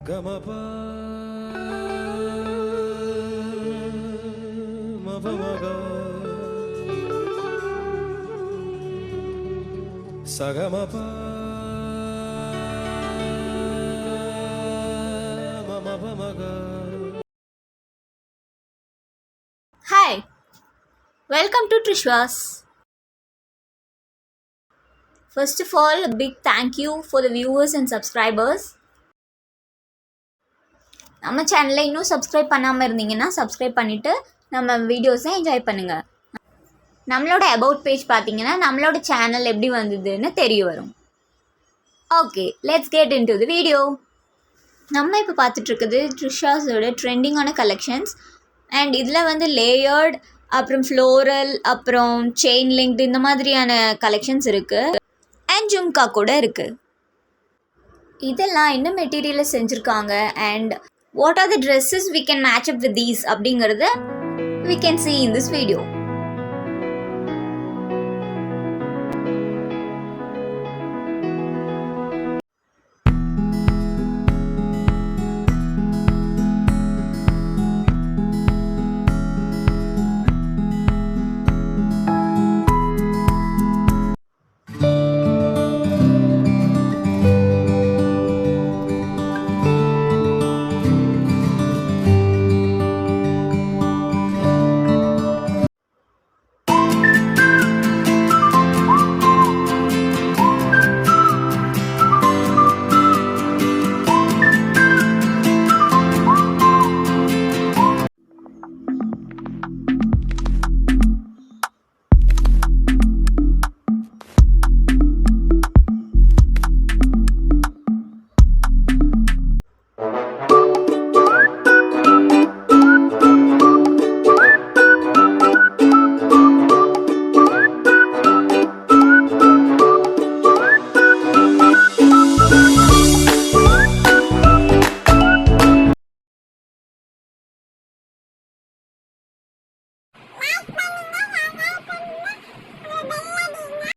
Gamapa Mavamaga Sagamapa Mamavamaga. Hi, welcome to Trishva's. First of all, a big thank you for the viewers and subscribers. நம்ம சேனலை இன்னும் subscribe பண்ணாமல் இருந்தீங்கன்னா subscribe பண்ணிவிட்டு நம்ம வீடியோஸை என்ஜாய் பண்ணுங்கள். நம்மளோட அபவுட் பேஜ் பார்த்தீங்கன்னா நம்மளோட சேனல் எப்படி வந்ததுன்னு தெரிய வரும். Okay, let's get in to the video. நம்ம இப்போ பார்த்துட்ருக்குது ட்ரிஷாஸோட ட்ரெண்டிங்கான கலெக்ஷன்ஸ். அண்ட் இதில் வந்து லேயர்ட், அப்புறம் ஃப்ளோரல், அப்புறம் செயின் லிங்க்டு இந்த மாதிரியான கலெக்ஷன்ஸ் இருக்குது. அண்ட் ஜும்கா கூட இருக்குது. இதெல்லாம் என்ன மெட்டீரியலில் செஞ்சுருக்காங்க and what are the dresses we can match up with these அப்படிங்கிறத we can see in this video.